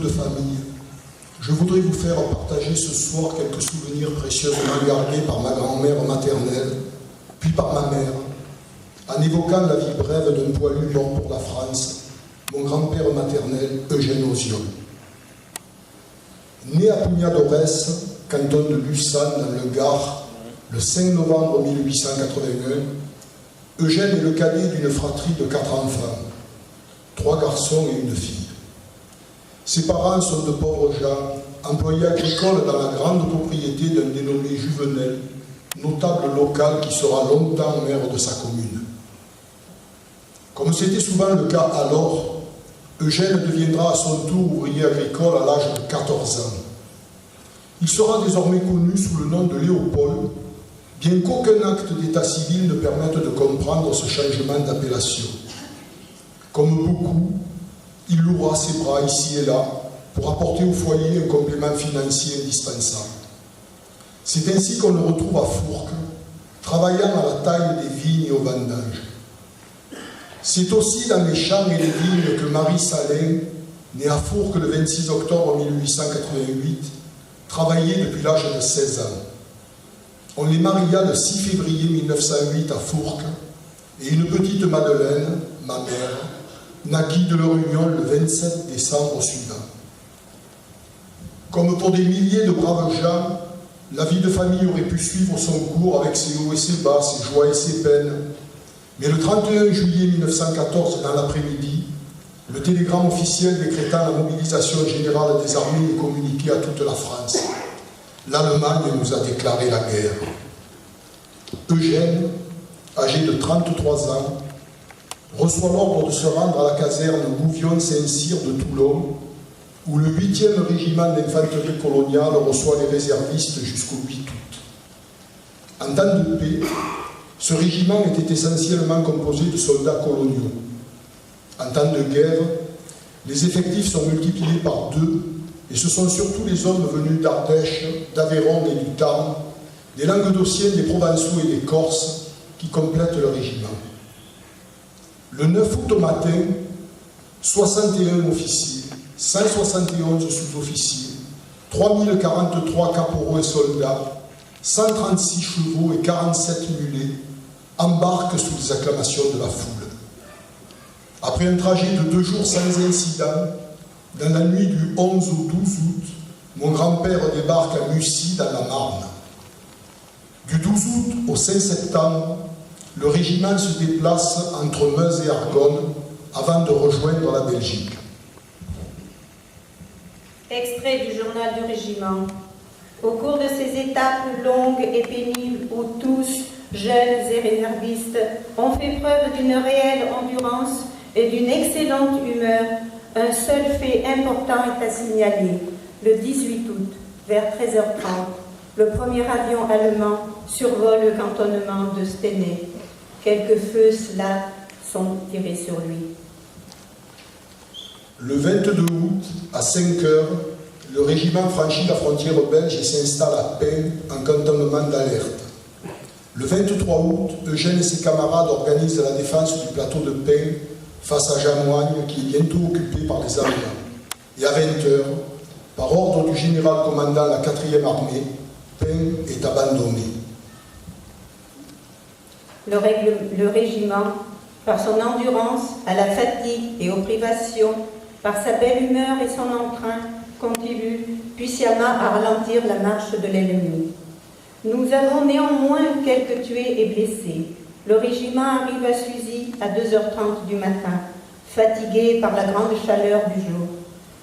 de famille, je voudrais vous faire partager ce soir quelques souvenirs précieusement gardés par ma grand-mère maternelle, puis par ma mère, en évoquant la vie brève d'un poilu mort pour la France, mon grand-père maternel, Eugène Oziol. Né à Pugnadorès, canton de Lussan, dans le Gard, le 5 novembre 1881, Eugène est le cadet d'une fratrie de 4 enfants, 3 garçons et une fille. Ses parents sont de pauvres gens, employés agricoles dans la grande propriété d'un dénommé Juvenel, notable local qui sera longtemps maire de sa commune. Comme c'était souvent le cas alors, Eugène deviendra à son tour ouvrier agricole à l'âge de 14 ans. Il sera désormais connu sous le nom de Léopold, bien qu'aucun acte d'état civil ne permette de comprendre ce changement d'appellation. Comme beaucoup, il louera ses bras ici et là pour apporter au foyer un complément financier indispensable. C'est ainsi qu'on le retrouve à Fourques, travaillant à la taille des vignes et au vendage. C'est aussi dans les champs et les vignes que Marie Salin, née à Fourques le 26 octobre 1888, travaillait depuis l'âge de 16 ans. On les maria le 6 février 1908 à Fourques et une petite Madeleine, ma mère, naquit de leur union le 27 décembre suivant. Comme pour des milliers de braves gens, la vie de famille aurait pu suivre son cours avec ses hauts et ses bas, ses joies et ses peines. Mais le 31 juillet 1914, dans l'après-midi, le télégramme officiel décrétant la mobilisation générale des armées est communiqué à toute la France. L'Allemagne nous a déclaré la guerre. Eugène, âgé de 33 ans, reçoit l'ordre de se rendre à la caserne Gouvion-Saint-Cyr de Toulon, où le 8e régiment d'infanterie coloniale reçoit les réservistes jusqu'au 8 août. En temps de paix, ce régiment était essentiellement composé de soldats coloniaux. En temps de guerre, les effectifs sont multipliés par 2 et ce sont surtout les hommes venus d'Ardèche, d'Aveyron et du Tarn, des Languedociens, des Provençaux et des Corses qui complètent le régiment. Le 9 août au matin, 61 officiers, 171 sous-officiers, 3043 caporaux et soldats, 136 chevaux et 47 mulets embarquent sous les acclamations de la foule. Après un trajet de 2 jours sans incident, dans la nuit du 11 au 12 août, mon grand-père débarque à Mussy dans la Marne. Du 12 août au 5 septembre, le régiment se déplace entre Meuse et Argonne avant de rejoindre la Belgique. Extrait du journal du régiment. Au cours de ces étapes longues et pénibles où tous, jeunes et réservistes, ont fait preuve d'une réelle endurance et d'une excellente humeur, un seul fait important est à signaler. Le 18 août, vers 13h30, le premier avion allemand survole le cantonnement de Stenay. Quelques feux là sont tirés sur lui. Le 22 août, à 5 heures, le régiment franchit la frontière belge et s'installe à Pau, en cantonnement d'Alerte. Le 23 août, Eugène et ses camarades organisent la défense du plateau de Pau face à Jamoigne, qui est bientôt occupé par les Allemands. Et à 20 heures, par ordre du général commandant la 4e armée, Pau est abandonné. Le régiment, par son endurance, à la fatigue et aux privations, par sa belle humeur et son entrain, contribue puissamment à ralentir la marche de l'ennemi. Nous avons néanmoins quelques tués et blessés. Le régiment arrive à Suzy à 2h30 du matin, fatigué par la grande chaleur du jour,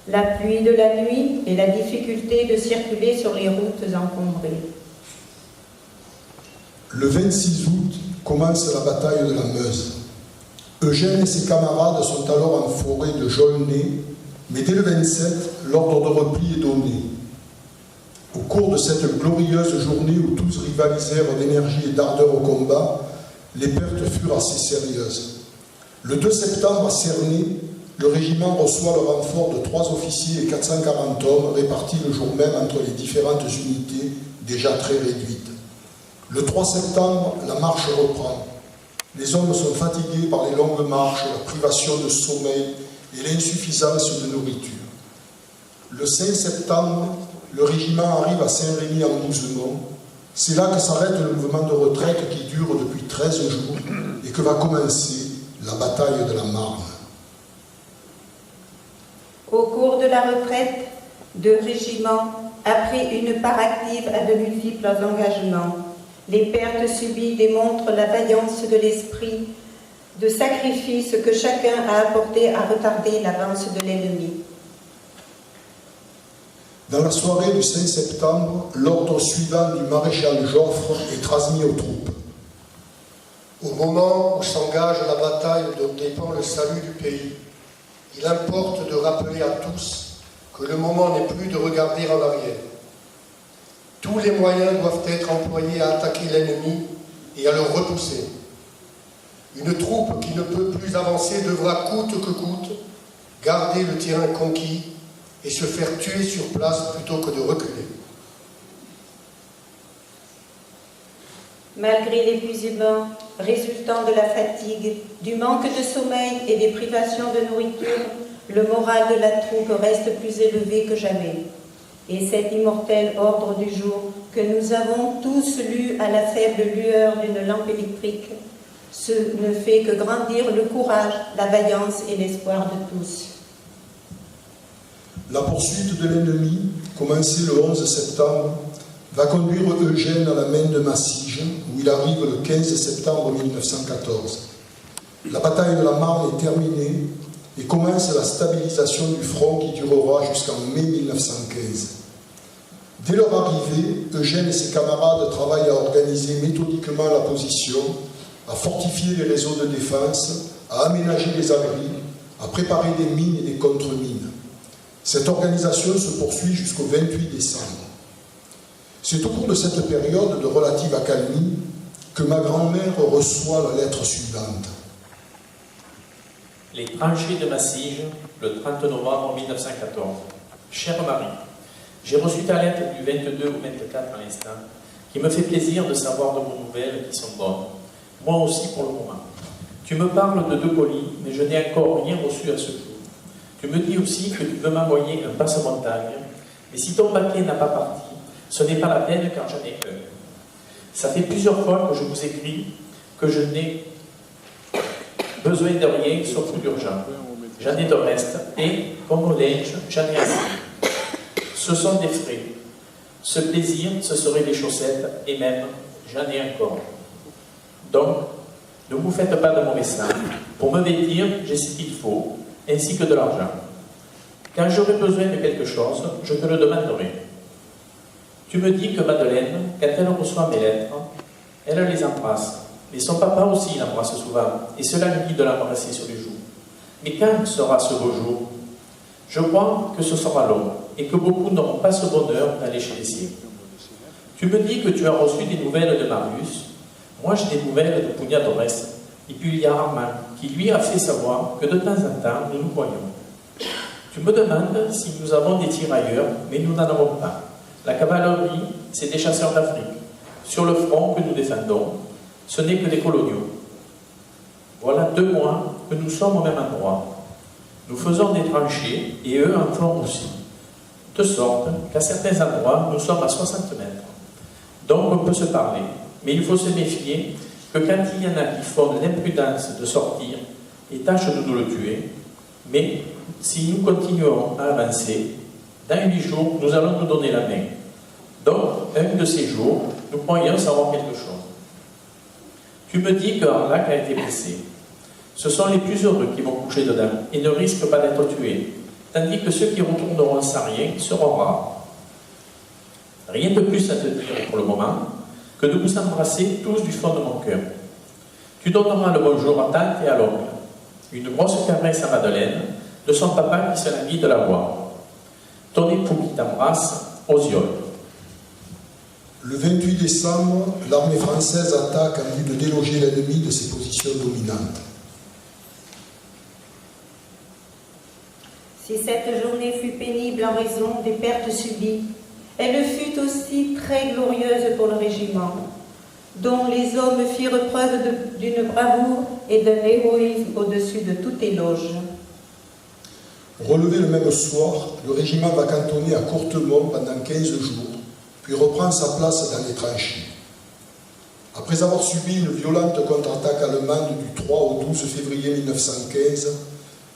la pluie de la nuit et la difficulté de circuler sur les routes encombrées. Le 26 août commence la bataille de la Meuse. Eugène et ses camarades sont alors en forêt de Jaulnay, mais dès le 27, l'ordre de repli est donné. Au cours de cette glorieuse journée où tous rivalisèrent d'énergie et d'ardeur au combat, les pertes furent assez sérieuses. Le 2 septembre, à Cernay, le régiment reçoit le renfort de 3 officiers et 440 hommes répartis le jour même entre les différentes unités déjà très réduites. Le 3 septembre, la marche reprend. Les hommes sont fatigués par les longues marches, la privation de sommeil et l'insuffisance de nourriture. Le 5 septembre, le régiment arrive à Saint-Rémy-en-Bouzemont. C'est là que s'arrête le mouvement de retraite qui dure depuis 13 jours et que va commencer la bataille de la Marne. Au cours de la retraite, deux régiments a pris une part active à de multiples engagements. Les pertes subies démontrent la vaillance de l'esprit de sacrifice que chacun a apporté à retarder l'avance de l'ennemi. Dans la soirée du 5 septembre, l'ordre suivant du maréchal Joffre est transmis aux troupes. Au moment où s'engage la bataille dont dépend le salut du pays, il importe de rappeler à tous que le moment n'est plus de regarder en arrière. Tous les moyens doivent être employés à attaquer l'ennemi et à le repousser. Une troupe qui ne peut plus avancer devra coûte que coûte garder le terrain conquis et se faire tuer sur place plutôt que de reculer. Malgré l'épuisement résultant de la fatigue, du manque de sommeil et des privations de nourriture, le moral de la troupe reste plus élevé que jamais. Et cet immortel ordre du jour que nous avons tous lu à la faible lueur d'une lampe électrique, ce ne fait que grandir le courage, la vaillance et l'espoir de tous. La poursuite de l'ennemi, commencée le 11 septembre, va conduire Eugène à la Maine de Massige, où il arrive le 15 septembre 1914. La bataille de la Marne est terminée et commence la stabilisation du front qui durera jusqu'en mai 1915. Dès leur arrivée, Eugène et ses camarades travaillent à organiser méthodiquement la position, à fortifier les réseaux de défense, à aménager les abris, à préparer des mines et des contre-mines. Cette organisation se poursuit jusqu'au 28 décembre. C'est au cours de cette période de relative accalmie que ma grand-mère reçoit la lettre suivante. Les tranchées de Massige, le 30 novembre 1914. Chère Marie, j'ai reçu ta lettre du 22 au 24 à l'instant, qui me fait plaisir de savoir de vos nouvelles qui sont bonnes. Moi aussi pour le moment. Tu me parles de 2 colis, mais je n'ai encore rien reçu à ce jour. Tu me dis aussi que tu veux m'envoyer un passe-montagne, mais si ton paquet n'a pas parti, ce n'est pas la peine car j'en ai un. Ça fait plusieurs fois que je vous écris que je n'ai besoin de rien sauf d'urgent. J'en ai de reste et, comme au linge, j'en ai assez. Ce sont des frais. Ce plaisir, ce serait des chaussettes et même, j'en ai encore. Donc, ne vous faites pas de mauvais sang. Pour me vêtir, j'ai ce qu'il faut, ainsi que de l'argent. Quand j'aurai besoin de quelque chose, je te le demanderai. Tu me dis que Madeleine, quand elle reçoit mes lettres, elle les embrasse. Mais son papa aussi l'embrasse souvent, et cela lui dit de l'embrasser sur les joues. Mais quand sera ce beau jour? Je crois que ce sera long, et que beaucoup n'auront pas ce bonheur d'aller chez les siens. Tu me dis que tu as reçu des nouvelles de Marius. Moi j'ai des nouvelles de Pugnadores, et puis il y a Armand, qui lui a fait savoir que de temps en temps nous nous voyons. Tu me demandes si nous avons des tirailleurs, mais nous n'en avons pas. La cavalerie, c'est des chasseurs d'Afrique. Sur le front que nous défendons, ce n'est que des coloniaux. Voilà 2 mois que nous sommes au même endroit. Nous faisons des tranchées et eux en font aussi. De sorte qu'à certains endroits, nous sommes à 60 mètres. Donc on peut se parler. Mais il faut se méfier que quand il y en a qui font l'imprudence de sortir et tâchent de nous le tuer, mais si nous continuons à avancer, dans 8 jours, nous allons nous donner la main. Donc, un de ces jours, nous croyons savoir quelque chose. Tu me dis que Arlac a été blessé. Ce sont les plus heureux qui vont coucher dedans et ne risquent pas d'être tués, tandis que ceux qui retourneront sans rien seront rares. Rien de plus à te dire pour le moment que de vous embrasser tous du fond de mon cœur. Tu donneras le bonjour à tante et à l'oncle, une grosse caresse à Madeleine, de son papa qui se languit de la voir. Ton époux qui t'embrasse, Osiol. Le 28 décembre, l'armée française attaque en vue de déloger l'ennemi de ses positions dominantes. Si cette journée fut pénible en raison des pertes subies, elle fut aussi très glorieuse pour le régiment, dont les hommes firent preuve d'une bravoure et d'un héroïsme au-dessus de toute éloge. Relevé le même soir, le régiment va cantonner à Courtemont pendant 15 jours, puis reprend sa place dans les tranchées. Après avoir subi une violente contre-attaque allemande du 3 au 12 février 1915,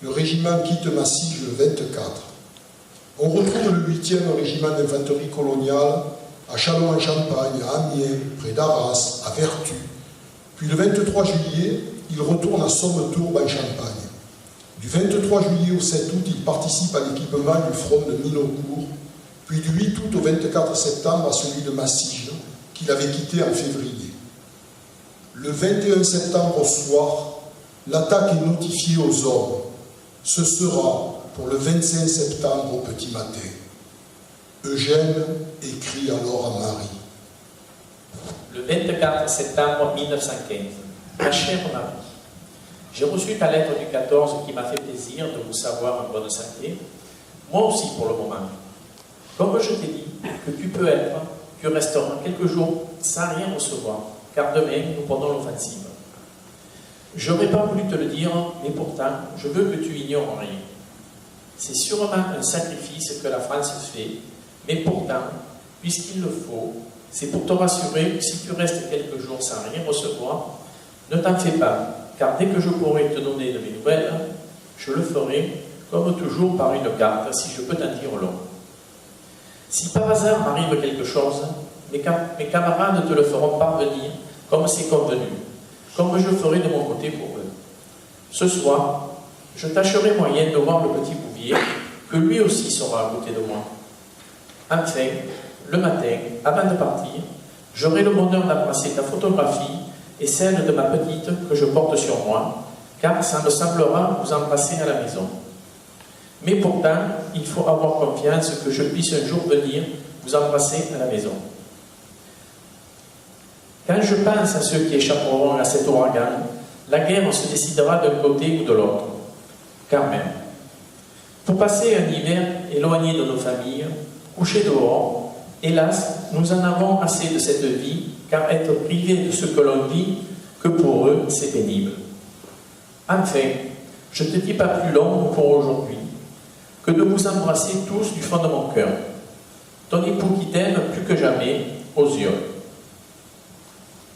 le régiment quitte Massy le 24. On retrouve le 8e régiment d'infanterie coloniale à Châlons-en-Champagne, à Amiens, près d'Arras, à Vertus. Puis le 23 juillet, il retourne à Somme-Tourbe en Champagne. Du 23 juillet au 7 août, il participe à l'équipement du front de Minocourt, puis du 8 août au 24 septembre à celui de Massy, qu'il avait quitté en février. Le 21 septembre au soir, l'attaque est notifiée aux hommes. Ce sera pour le 25 septembre au petit matin. Eugène écrit alors à Marie. Le 24 septembre 1915. Ma chère Marie, j'ai reçu ta lettre du 14 qui m'a fait plaisir de vous savoir en bonne santé. Moi aussi pour le moment. Comme je t'ai dit que tu resteras quelques jours sans rien recevoir, car demain nous prenons l'offensive. Je n'aurais pas voulu te le dire, mais pourtant, je veux que tu ignores rien. C'est sûrement un sacrifice que la France fait, mais pourtant, puisqu'il le faut, c'est pour te rassurer que si tu restes quelques jours sans rien recevoir, ne t'en fais pas, car dès que je pourrai te donner de mes nouvelles, je le ferai, comme toujours, par une carte, si je peux t'en dire long. Si par hasard m'arrive quelque chose, mes camarades te le feront parvenir, comme c'est convenu, comme je ferai de mon côté pour eux. Ce soir, je tâcherai moyen de voir le petit Bouvier, que lui aussi sera à côté de moi. Enfin, le matin, avant de partir, j'aurai le bonheur d'embrasser ta photographie et celle de ma petite que je porte sur moi, car ça me semblera vous embrasser à la maison. Mais pourtant, il faut avoir confiance que je puisse un jour venir vous embrasser à la maison. Quand je pense à ceux qui échapperont à cet ouragan, la guerre se décidera d'un côté ou de l'autre. Quand même. Pour passer un hiver éloigné de nos familles, couchés dehors, hélas, nous en avons assez de cette vie, car être privé de ce que l'on vit, que pour eux, c'est pénible. Enfin, je ne te dis pas plus long pour aujourd'hui, que de vous embrasser tous du fond de mon cœur. Ton époux qui t'aime plus que jamais, aux yeux.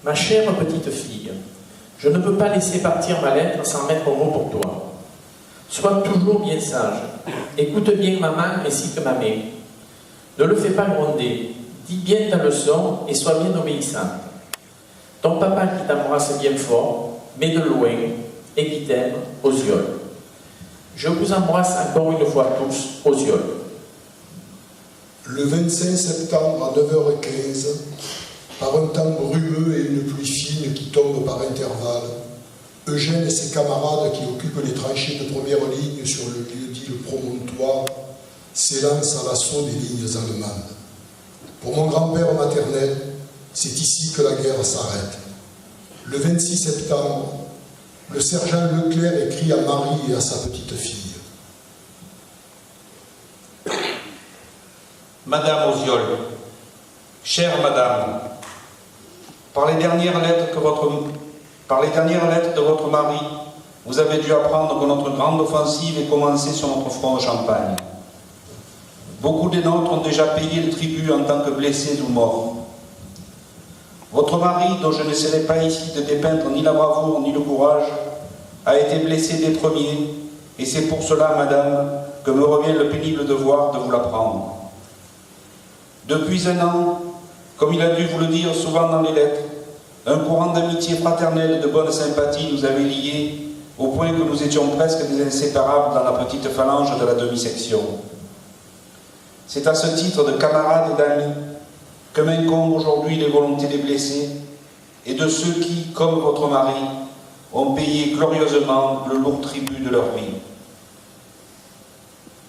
Ma chère petite fille, je ne peux pas laisser partir ma lettre sans mettre un mot pour toi. Sois toujours bien sage. Écoute bien maman ainsi que ma mère. Ne le fais pas gronder. Dis bien ta leçon et sois bien obéissante. Ton papa qui t'embrasse bien fort, mais de loin, et qui t'aime, aux yeux. Je vous embrasse encore une fois tous, aux yeux. Le 25 septembre à 9h15, par un temps brumeux et une pluie fine qui tombe par intervalles, Eugène et ses camarades qui occupent les tranchées de première ligne sur le lieu dit le promontoire s'élancent à l'assaut des lignes allemandes. Pour mon grand-père maternel, c'est ici que la guerre s'arrête. Le 26 septembre, le sergent Leclerc écrit à Marie et à sa petite fille. Madame Oziol, chère Madame, par les dernières lettres de votre mari, vous avez dû apprendre que notre grande offensive est commencée sur notre front de Champagne. Beaucoup des nôtres ont déjà payé le tribut en tant que blessés ou morts. Votre mari, dont je n'essaierai pas ici de dépeindre ni la bravoure ni le courage, a été blessé des premiers, et c'est pour cela, Madame, que me revient le pénible devoir de vous l'apprendre. Depuis un an, comme il a dû vous le dire souvent dans les lettres, un courant d'amitié fraternelle et de bonne sympathie nous avait liés au point que nous étions presque des inséparables dans la petite phalange de la demi-section. C'est à ce titre de camarades et d'amis que m'incombent aujourd'hui les volontés des blessés et de ceux qui, comme votre mari, ont payé glorieusement le lourd tribut de leur vie.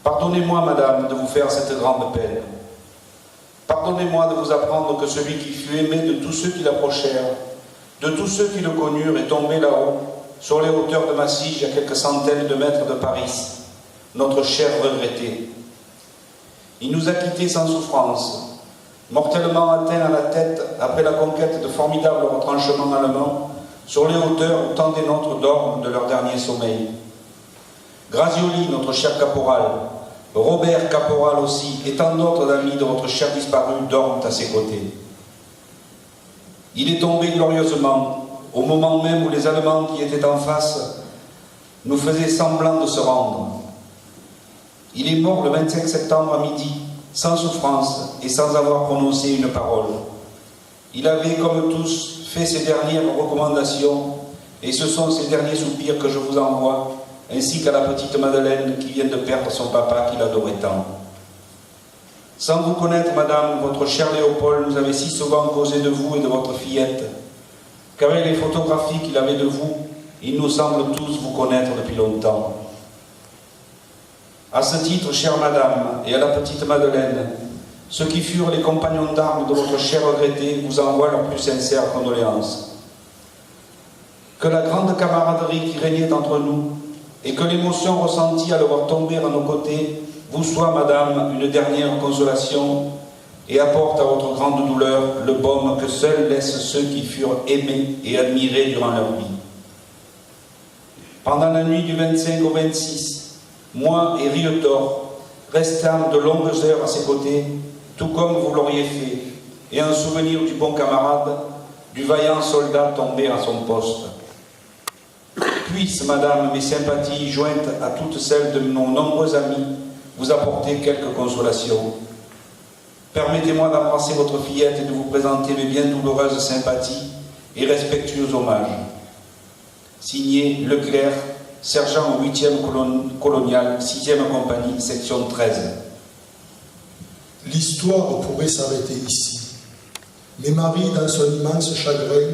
Pardonnez-moi, Madame, de vous faire cette grande peine. Pardonnez-moi de vous apprendre que celui qui fut aimé de tous ceux qui l'approchèrent, de tous ceux qui le connurent, est tombé là-haut, sur les hauteurs de Massy, à quelques centaines de mètres de Paris, notre cher regretté. Il nous a quittés sans souffrance, mortellement atteint à la tête après la conquête de formidables retranchements allemands, sur les hauteurs où tant des nôtres dorment de leur dernier sommeil. Grazioli, notre cher caporal, Robert Caporal aussi, et tant d'autres amis de votre cher disparu dorment à ses côtés. Il est tombé glorieusement, au moment même où les Allemands qui étaient en face nous faisaient semblant de se rendre. Il est mort le 25 septembre à midi, sans souffrance et sans avoir prononcé une parole. Il avait, comme tous, fait ses dernières recommandations, et ce sont ces derniers soupirs que je vous envoie, ainsi qu'à la petite Madeleine qui vient de perdre son papa qu'il adorait tant. Sans vous connaître, madame, votre cher Léopold nous avait si souvent causé de vous et de votre fillette, qu'avec les photographies qu'il avait de vous, il nous semble tous vous connaître depuis longtemps. À ce titre, chère madame, et à la petite Madeleine, ceux qui furent les compagnons d'armes de votre cher regretté vous envoient leurs plus sincères condoléances. Que la grande camaraderie qui régnait entre nous et que l'émotion ressentie à le voir tomber à nos côtés vous soit, madame, une dernière consolation et apporte à votre grande douleur le baume que seuls laissent ceux qui furent aimés et admirés durant leur vie. Pendant la nuit du 25 au 26, moi et Rietor restâmes de longues heures à ses côtés, tout comme vous l'auriez fait, et en souvenir du bon camarade, du vaillant soldat tombé à son poste. Puissent, madame, mes sympathies, jointes à toutes celles de nos nombreux amis, vous apporter quelques consolations. Permettez-moi d'embrasser votre fillette et de vous présenter mes bien douloureuses sympathies et respectueux hommages. Signé Leclerc, sergent au 8e colonial, 6e compagnie, section 13. L'histoire pourrait s'arrêter ici. Mais Marie, dans son immense chagrin,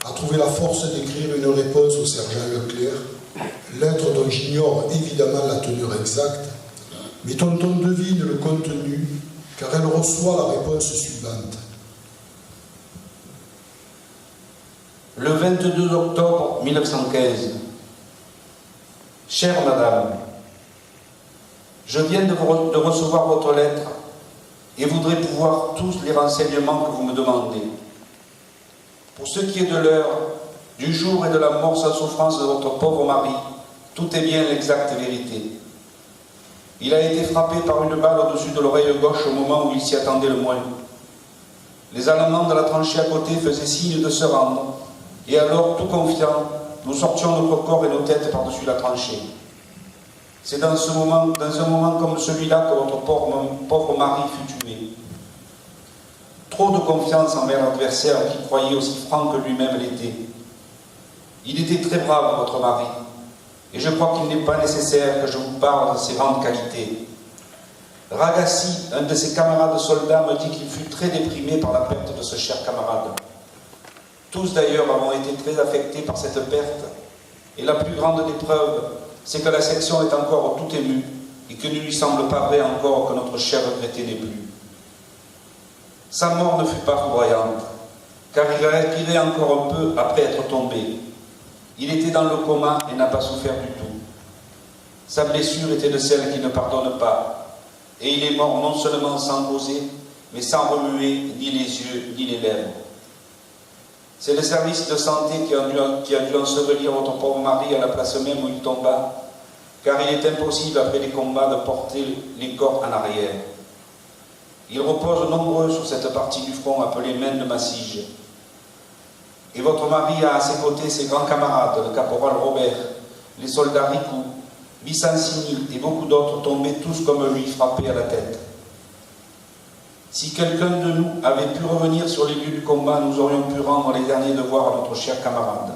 a trouvé la force d'écrire une réponse au sergent Leclerc, lettre dont j'ignore évidemment la teneur exacte, mais dont on devine le contenu, car elle reçoit la réponse suivante. Le 22 octobre 1915. Chère madame, je viens de recevoir votre lettre et voudrais pouvoir tous les renseignements que vous me demandez. Pour ce qui est de l'heure, du jour et de la mort sans souffrance de votre pauvre mari, tout est bien l'exacte vérité. Il a été frappé par une balle au-dessus de l'oreille gauche au moment où il s'y attendait le moins. Les Allemands de la tranchée à côté faisaient signe de se rendre, et alors, tout confiants, nous sortions notre corps et nos têtes par-dessus la tranchée. C'est dans un moment comme celui-là que votre pauvre mari fut tué. Trop de confiance envers l'adversaire qui croyait aussi franc que lui-même l'était. Il était très brave, votre mari, et je crois qu'il n'est pas nécessaire que je vous parle de ses grandes qualités. Ragassi, un de ses camarades soldats, me dit qu'il fut très déprimé par la perte de ce cher camarade. Tous d'ailleurs avons été très affectés par cette perte, et la plus grande des preuves, c'est que la section est encore tout émue, et qu'il ne lui semble pas vrai encore que notre cher regretté n'est plus. Sa mort ne fut pas foudroyante, car il respirait encore un peu après être tombé. Il était dans le coma et n'a pas souffert du tout. Sa blessure était de celles qui ne pardonnent pas, et il est mort non seulement sans causer, mais sans remuer ni les yeux ni les lèvres. C'est le service de santé qui a dû ensevelir votre pauvre mari à la place même où il tomba, car il est impossible après les combats de porter les corps en arrière. Ils reposent nombreux sur cette partie du front appelée main de Massige. Et votre mari a à ses côtés ses grands camarades, le caporal Robert, les soldats Ricou, Vicencini et beaucoup d'autres tombés tous comme lui, frappés à la tête. Si quelqu'un de nous avait pu revenir sur les lieux du combat, nous aurions pu rendre les derniers devoirs à notre cher camarade.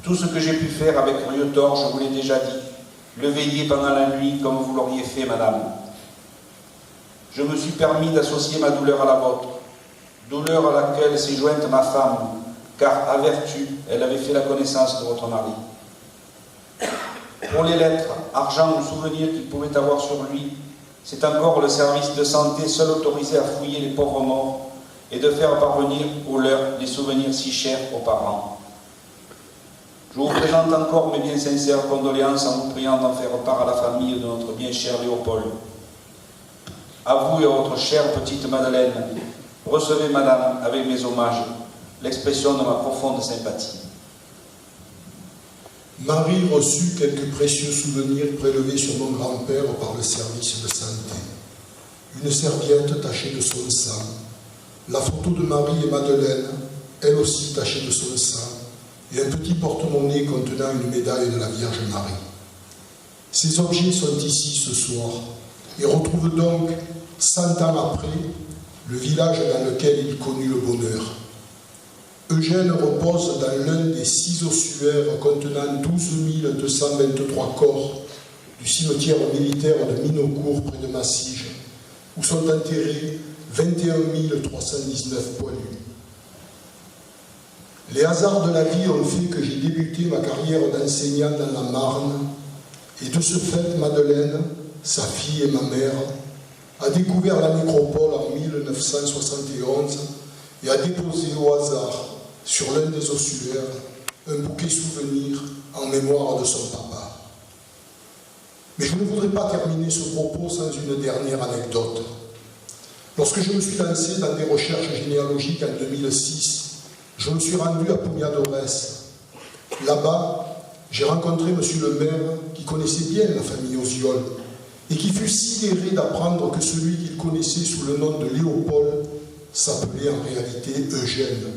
Tout ce que j'ai pu faire avec Rietor, je vous l'ai déjà dit, le veiller pendant la nuit comme vous l'auriez fait, madame. Je me suis permis d'associer ma douleur à la vôtre, douleur à laquelle s'est jointe ma femme, car à vertu, elle avait fait la connaissance de votre mari. Pour les lettres, argent ou souvenirs qu'il pouvait avoir sur lui, c'est encore le service de santé seul autorisé à fouiller les pauvres morts et de faire parvenir aux leurs des souvenirs si chers aux parents. Je vous présente encore mes bien sincères condoléances en vous priant d'en faire part à la famille de notre bien cher Léopold. À vous et à votre chère petite Madeleine, recevez, madame, avec mes hommages, l'expression de ma profonde sympathie. Marie reçut quelques précieux souvenirs prélevés sur mon grand-père par le service de santé. Une serviette tachée de son sang, la photo de Marie et Madeleine, elle aussi tachée de son sang, et un petit porte-monnaie contenant une médaille de la Vierge Marie. Ces objets sont ici ce soir et retrouvent donc, 100 ans après, le village dans lequel il connut le bonheur. Eugène repose dans l'un des 6 ossuaires contenant 12 223 corps du cimetière militaire de Minocourt près de Massige, où sont enterrés 21 319 poilus. Les hasards de la vie ont fait que j'ai débuté ma carrière d'enseignant dans la Marne, et de ce fait, Madeleine, sa fille et ma mère, a découvert la nécropole en 1971 et a déposé au hasard, sur l'un des ossuaires, un bouquet souvenir en mémoire de son papa. Mais je ne voudrais pas terminer ce propos sans une dernière anecdote. Lorsque je me suis lancé dans des recherches généalogiques en 2006, je me suis rendu à Pugnadorès. Là-bas, j'ai rencontré monsieur le maire qui connaissait bien la famille Osiol et qui fut sidéré d'apprendre que celui qu'il connaissait sous le nom de Léopold s'appelait en réalité Eugène.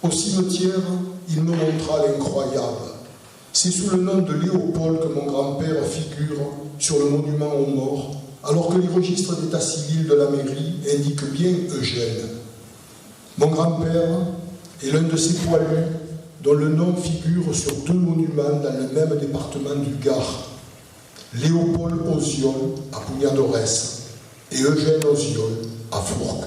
Au cimetière, il me montra l'incroyable. C'est sous le nom de Léopold que mon grand-père figure sur le monument aux morts, alors que les registres d'état civil de la mairie indiquent bien Eugène. Mon grand-père est l'un de ces poilus dont le nom figure sur 2 monuments dans le même département du Gard. Léopold Osiol à Pugnadorès et Eugène Osiol à Fourques.